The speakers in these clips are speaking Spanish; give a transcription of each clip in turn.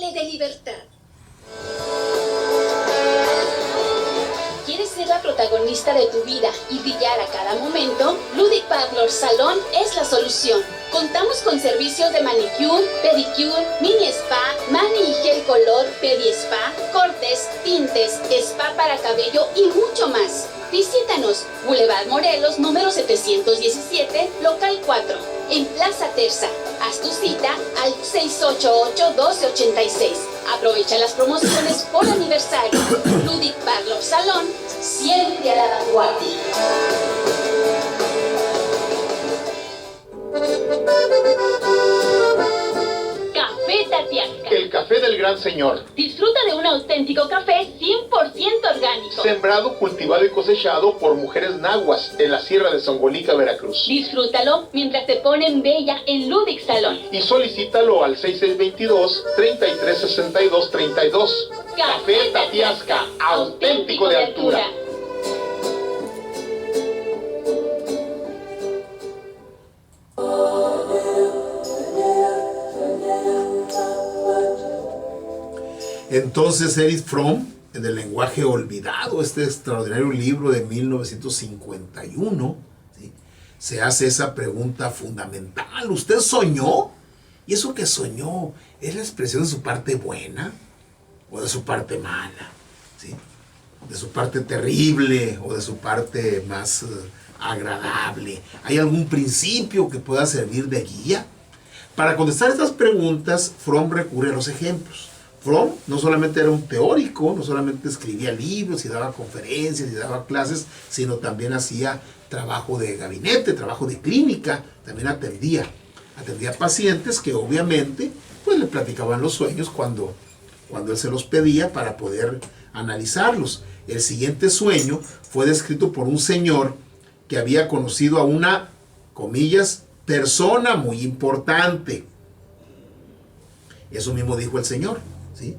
y de libertad. ¿Quieres ser la protagonista de tu vida y brillar a cada momento? Ludic Parlor Salón es la solución. Contamos con servicios de manicure, pedicure, mini spa, mani y gel color, pedi spa, cortes, tintes, spa para cabello y mucho más. Visítanos, Boulevard Morelos, número 717, local 4, en Plaza Terza. Haz tu cita al 688-1286. Aprovecha las promociones por aniversario. Ludic Parlor Salón, siempre a la vanguardia. Café Tatiasca. El café del gran señor. Disfruta de un auténtico café 100% orgánico. Sembrado, cultivado y cosechado por mujeres nahuas en la Sierra de Zongolica, Veracruz. Disfrútalo mientras te ponen bella en Ludic Salón. Y solicítalo al 6622-336232. Café Tatiasca, auténtico de altura. Entonces Erich Fromm, en El lenguaje olvidado, este extraordinario libro de 1951, ¿sí?, se hace esa pregunta fundamental. ¿Usted soñó? ¿Y eso que soñó es la expresión de su parte buena o de su parte mala? ¿Sí? ¿De su parte terrible o de su parte más agradable? ¿Hay algún principio que pueda servir de guía? Para contestar estas preguntas, Fromm recurre a los ejemplos. Fromm no solamente era un teórico, no solamente escribía libros y daba conferencias y daba clases, sino también hacía trabajo de gabinete, trabajo de clínica, también atendía pacientes que obviamente pues le platicaban los sueños cuando él se los pedía para poder analizarlos. El siguiente sueño fue descrito por un señor que había conocido a una, comillas, persona muy importante. Eso mismo dijo el señor, ¿sí?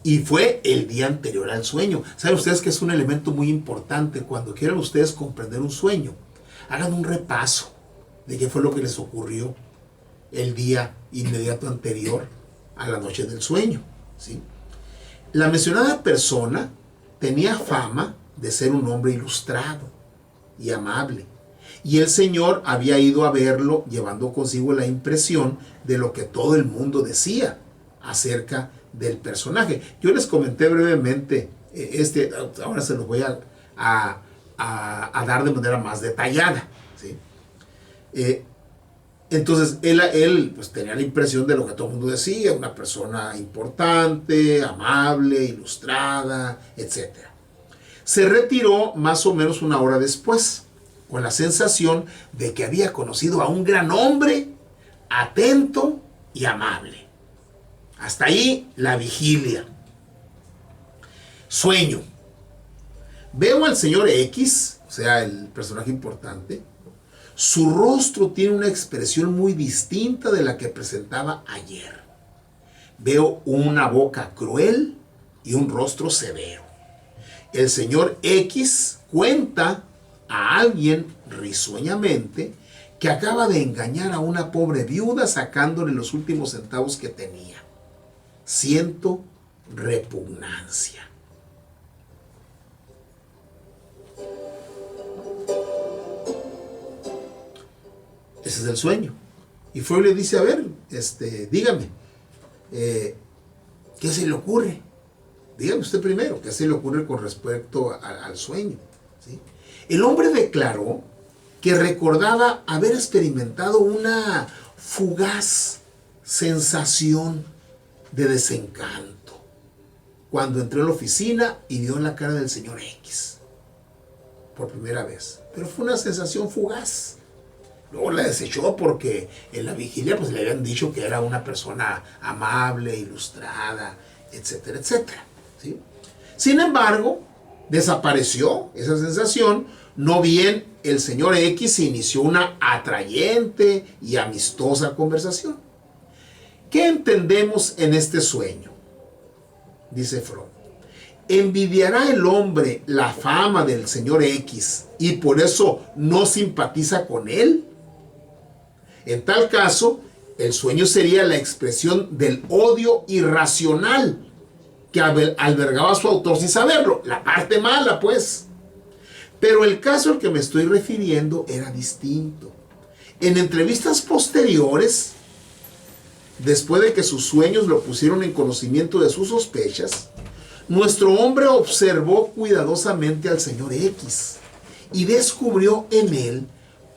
Y fue el día anterior al sueño. ¿Saben ustedes que es un elemento muy importante? Cuando quieran ustedes comprender un sueño, hagan un repaso de qué fue lo que les ocurrió el día inmediato anterior a la noche del sueño, ¿sí? La mencionada persona tenía fama de ser un hombre ilustrado y amable, y el Señor había ido a verlo llevando consigo la impresión de lo que todo el mundo decía acerca del personaje. Yo les comenté brevemente, ahora se los voy a dar de manera más detallada, ¿sí? Entonces él pues tenía la impresión de lo que todo el mundo decía, una persona importante, amable, ilustrada, etc. Se retiró más o menos una hora después, con la sensación de que había conocido a un gran hombre, atento y amable. Hasta ahí la vigilia. Sueño. Veo al señor X, o sea, el personaje importante. Su rostro tiene una expresión muy distinta de la que presentaba ayer. Veo una boca cruel y un rostro severo. El señor X cuenta a alguien risueñamente que acaba de engañar a una pobre viuda sacándole los últimos centavos que tenía. Siento repugnancia. Ese es el sueño. Y Freud le dice, a ver, dígame, ¿qué se le ocurre? Dígame usted primero, ¿qué se le ocurre con respecto al sueño? ¿Sí? El hombre declaró que recordaba haber experimentado una fugaz sensación de desencanto cuando entró en la oficina y vio en la cara del señor X por primera vez. Pero fue una sensación fugaz. Luego la desechó porque en la vigilia pues le habían dicho que era una persona amable, ilustrada, etcétera, etcétera, ¿sí? Sin embargo, desapareció esa sensación, no bien el señor X inició una atrayente y amistosa conversación. ¿Qué entendemos en este sueño? Dice Freud. ¿Envidiará el hombre la fama del señor X y por eso no simpatiza con él? En tal caso, El sueño sería la expresión del odio irracional que albergaba su autor sin saberlo. La parte mala, pues. Pero el caso al que me estoy refiriendo era distinto. En entrevistas posteriores, después de que sus sueños lo pusieron en conocimiento de sus sospechas, nuestro hombre observó cuidadosamente al señor X y descubrió en él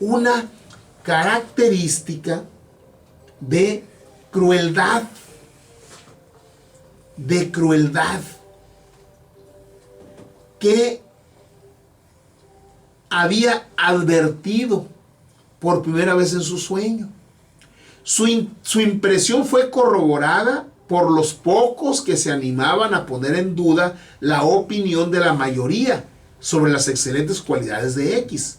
una característica de crueldad, que había advertido por primera vez en su sueño. Su impresión fue corroborada por los pocos que se animaban a poner en duda la opinión de la mayoría sobre las excelentes cualidades de X.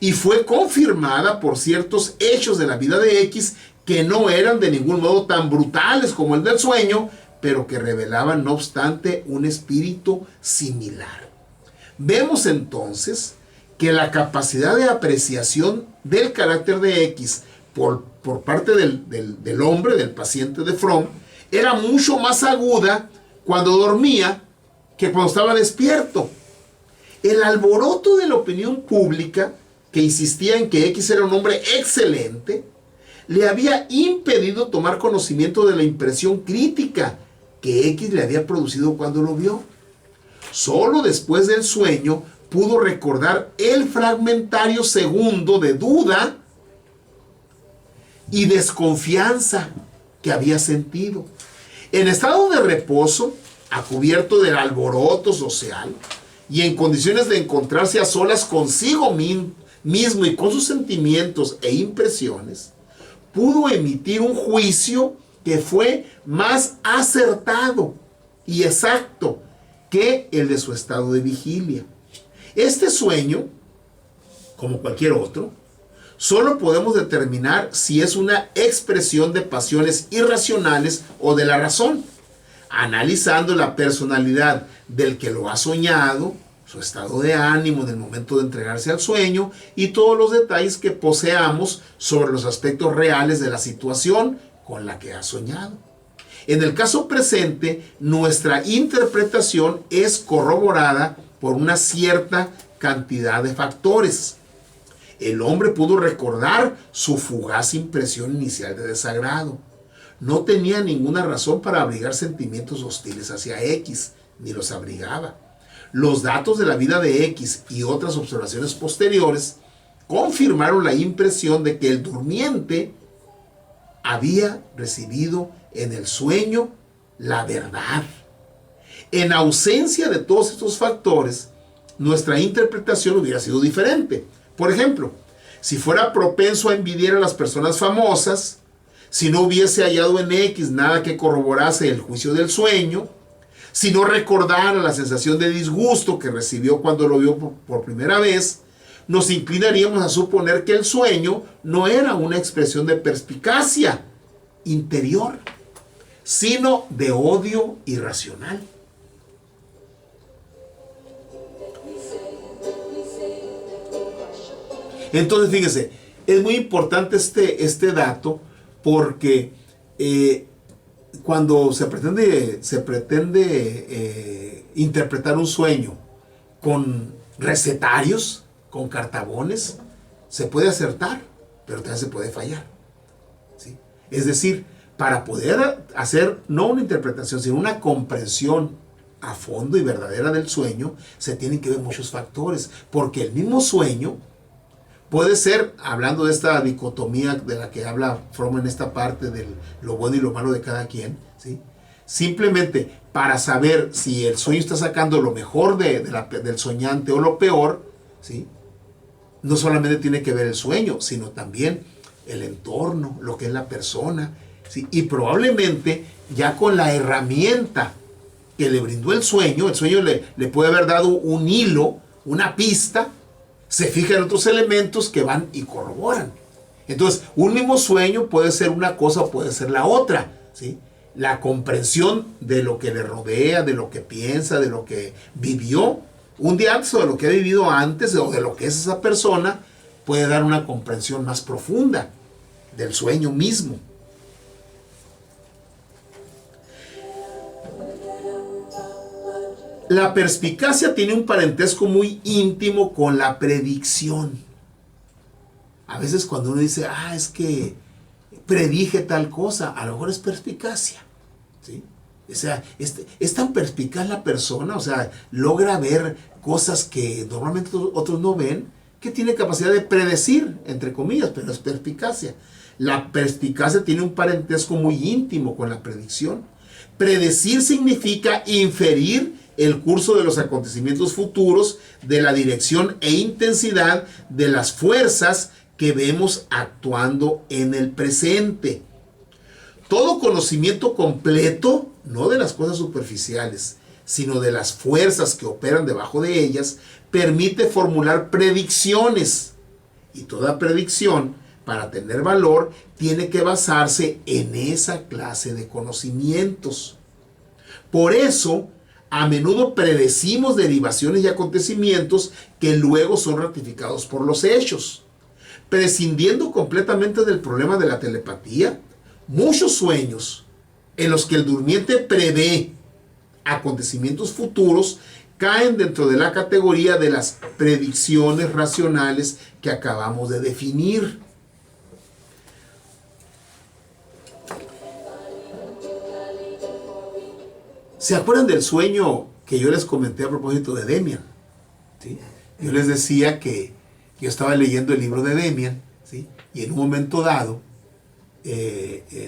Y fue confirmada por ciertos hechos de la vida de X que no eran de ningún modo tan brutales como el del sueño, pero que revelaban no obstante un espíritu similar. Vemos entonces que la capacidad de apreciación del carácter de X por parte del hombre, del paciente de Fromm, era mucho más aguda cuando dormía que cuando estaba despierto. El alboroto de la opinión pública, que insistía en que X era un hombre excelente, le había impedido tomar conocimiento de la impresión crítica que X le había producido cuando lo vio. Solo después del sueño pudo recordar el fragmentario segundo de duda y desconfianza que había sentido. En estado de reposo, a cubierto del alboroto social y en condiciones de encontrarse a solas consigo mismo y con sus sentimientos e impresiones, pudo emitir un juicio que fue más acertado y exacto que el de su estado de vigilia. Este sueño, como cualquier otro, solo podemos determinar si es una expresión de pasiones irracionales o de la razón, analizando la personalidad del que lo ha soñado, su estado de ánimo en el momento de entregarse al sueño y todos los detalles que poseamos sobre los aspectos reales de la situación con la que ha soñado. En el caso presente, nuestra interpretación es corroborada por una cierta cantidad de factores. El hombre pudo recordar su fugaz impresión inicial de desagrado. No tenía ninguna razón para abrigar sentimientos hostiles hacia X, ni los abrigaba. Los datos de la vida de X y otras observaciones posteriores confirmaron la impresión de que el durmiente había recibido en el sueño la verdad. En ausencia de todos estos factores, nuestra interpretación hubiera sido diferente. Por ejemplo, si fuera propenso a envidiar a las personas famosas, si no hubiese hallado en X nada que corroborase el juicio del sueño, si no recordara la sensación de disgusto que recibió cuando lo vio por primera vez, nos inclinaríamos a suponer que el sueño no era una expresión de perspicacia interior, sino de odio irracional. Entonces, fíjese, es muy importante este dato porque cuando se pretende interpretar un sueño con recetarios, con cartabones, se puede acertar, pero también se puede fallar, ¿sí? Es decir, para poder hacer no una interpretación, sino una comprensión a fondo y verdadera del sueño, se tienen que ver muchos factores, porque el mismo sueño puede ser, hablando de esta dicotomía de la que habla Fromm en esta parte de lo bueno y lo malo de cada quien, ¿sí? Simplemente para saber si el sueño está sacando lo mejor del soñante o lo peor, ¿sí? No solamente tiene que ver el sueño, sino también el entorno, lo que es la persona, ¿sí? Y probablemente ya con la herramienta que le brindó el sueño le puede haber dado un hilo, una pista, se fija en otros elementos que van y corroboran. Entonces, un mismo sueño puede ser una cosa o puede ser la otra, ¿sí? La comprensión de lo que le rodea, de lo que piensa, de lo que vivió un día antes o de lo que ha vivido antes o de lo que es esa persona, puede dar una comprensión más profunda del sueño mismo. La perspicacia tiene un parentesco muy íntimo con la predicción. A veces cuando uno dice, es que predije tal cosa, a lo mejor es perspicacia, ¿sí? O sea, es tan perspicaz la persona, o sea, logra ver cosas que normalmente otros no ven, que tiene capacidad de predecir, entre comillas, pero es perspicacia. La perspicacia tiene un parentesco muy íntimo con la predicción. Predecir significa inferir el curso de los acontecimientos futuros, de la dirección e intensidad de las fuerzas que vemos actuando en el presente. Todo conocimiento completo, no de las cosas superficiales, sino de las fuerzas que operan debajo de ellas, permite formular predicciones. Y toda predicción, para tener valor, tiene que basarse en esa clase de conocimientos. Por eso, a menudo predecimos derivaciones y acontecimientos que luego son ratificados por los hechos. Prescindiendo completamente del problema de la telepatía, muchos sueños en los que el durmiente prevé acontecimientos futuros caen dentro de la categoría de las predicciones racionales que acabamos de definir. ¿Se acuerdan del sueño que yo les comenté a propósito de Demian? ¿Sí? Yo les decía que yo estaba leyendo el libro de Demian, ¿sí? Y en un momento dado,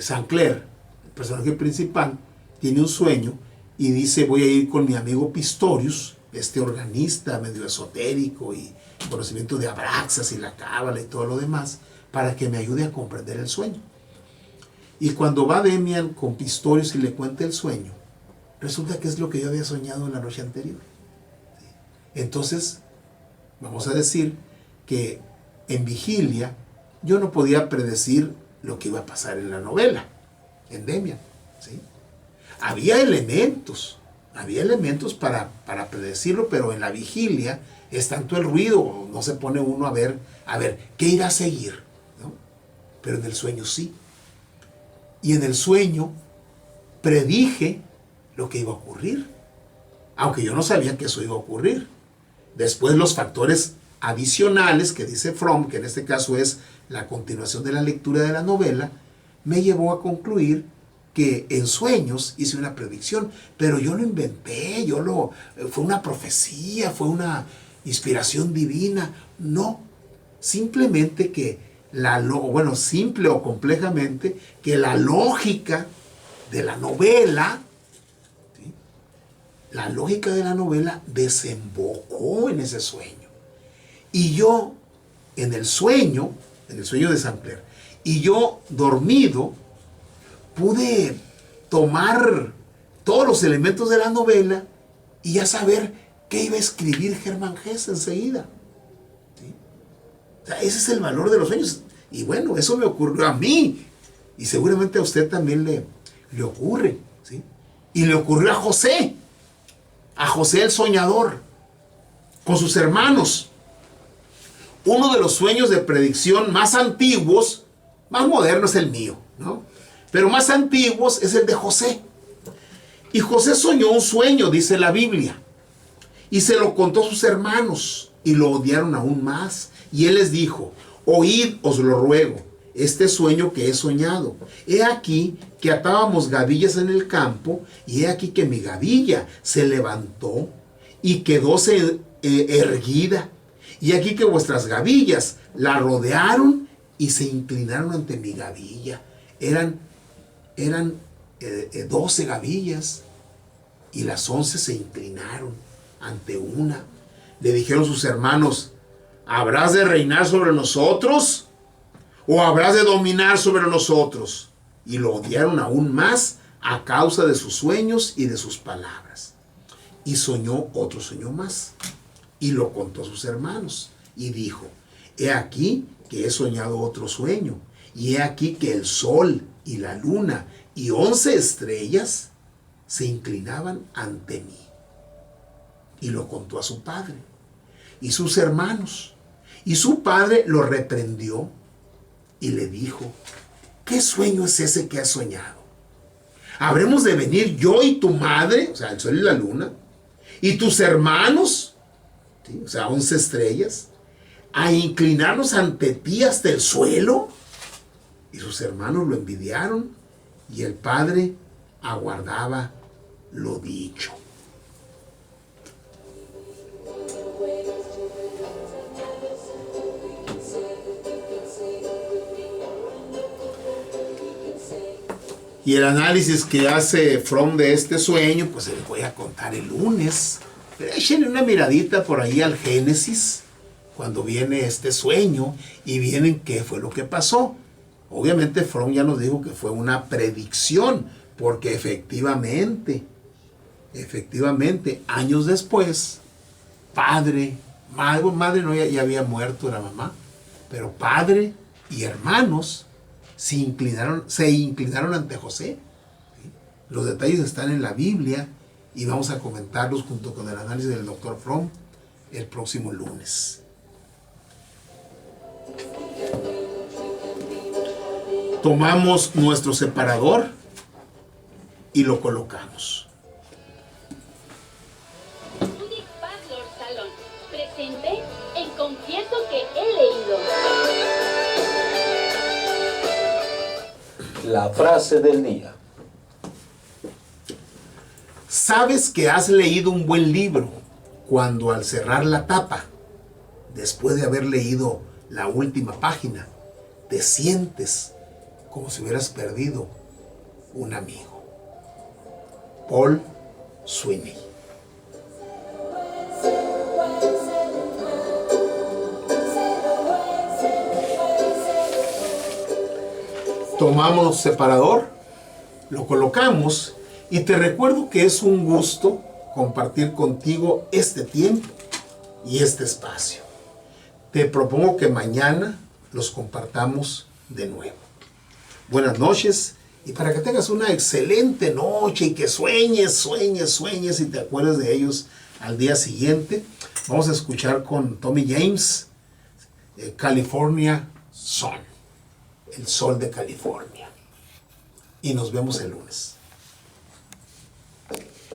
Sancler, el personaje principal, tiene un sueño y dice, voy a ir con mi amigo Pistorius, este organista medio esotérico y conocimiento de Abraxas y la cábala y todo lo demás, para que me ayude a comprender el sueño. Y cuando va Demian con Pistorius y le cuenta el sueño, resulta que es lo que yo había soñado en la noche anterior. Entonces, vamos a decir que en vigilia yo no podía predecir lo que iba a pasar en la novela, en Demian, ¿sí? Había elementos para predecirlo, pero en la vigilia es tanto el ruido, no se pone uno a ver qué irá a seguir, ¿no? Pero en el sueño sí. Y en el sueño predije lo que iba a ocurrir, aunque yo no sabía que eso iba a ocurrir. Después los factores adicionales que dice Fromm, que en este caso es la continuación de la lectura de la novela, me llevó a concluir que en sueños hice una predicción, pero yo lo inventé, fue una profecía, fue una inspiración divina. No, simplemente que simple o complejamente, que la lógica de la novela, ¿sí? La lógica de la novela desembocó en ese sueño. Y yo, en el sueño de Sancler, y yo dormido, pude tomar todos los elementos de la novela y ya saber qué iba a escribir Germán Hesse enseguida. ¿Sí? O sea, ese es el valor de los sueños. Y bueno, eso me ocurrió a mí. Y seguramente a usted también le ocurre. ¿Sí? Y le ocurrió a José el soñador, con sus hermanos. Uno de los sueños de predicción más antiguos, más moderno es el mío, ¿no? Pero más antiguos es el de José. Y José soñó un sueño, dice la Biblia, y se lo contó a sus hermanos, y lo odiaron aún más. Y él les dijo, oíd, os lo ruego, este sueño que he soñado. He aquí que atábamos gavillas en el campo, y he aquí que mi gavilla se levantó y quedóse erguida. Y aquí que vuestras gavillas la rodearon y se inclinaron ante mi gavilla. Eran 12 gavillas y las 11 se inclinaron ante una. Le dijeron sus hermanos, ¿habrás de reinar sobre nosotros o habrás de dominar sobre nosotros? Y lo odiaron aún más a causa de sus sueños y de sus palabras. Y soñó otro sueño más y lo contó a sus hermanos y dijo, he aquí que he soñado otro sueño, y he aquí que el sol y la luna y 11 estrellas se inclinaban ante mí. Y lo contó a su padre y sus hermanos. Y su padre lo reprendió y le dijo, ¿qué sueño es ese que has soñado? ¿Habremos de venir yo y tu madre, o sea, el sol y la luna, y tus hermanos, ¿sí? O sea, 11 estrellas, a inclinarnos ante ti hasta el suelo. Y sus hermanos lo envidiaron, y el padre aguardaba lo dicho. Y el análisis que hace Fromm de este sueño, pues se les voy a contar el lunes. Pero échenle una miradita por ahí al Génesis, cuando viene este sueño, y vienen qué fue lo que pasó. Obviamente Fromm ya nos dijo que fue una predicción, porque efectivamente, años después, madre no, ya había muerto, era mamá, pero padre y hermanos se inclinaron ante José. ¿Sí? Los detalles están en la Biblia y vamos a comentarlos junto con el análisis del Dr. Fromm el próximo lunes. Tomamos nuestro separador y lo colocamos. Ludic Parlor Salón presente el Confieso que he leído. La frase del día. Sabes que has leído un buen libro cuando al cerrar la tapa, después de haber leído la última página, te sientes como si hubieras perdido un amigo. Paul Sweeney. Tomamos separador, lo colocamos y te recuerdo que es un gusto compartir contigo este tiempo y este espacio. Te propongo que mañana los compartamos de nuevo. Buenas noches, y para que tengas una excelente noche y que sueñes y te acuerdes de ellos al día siguiente, vamos a escuchar con Tommy James, California Sun, el sol de California. Y nos vemos el lunes.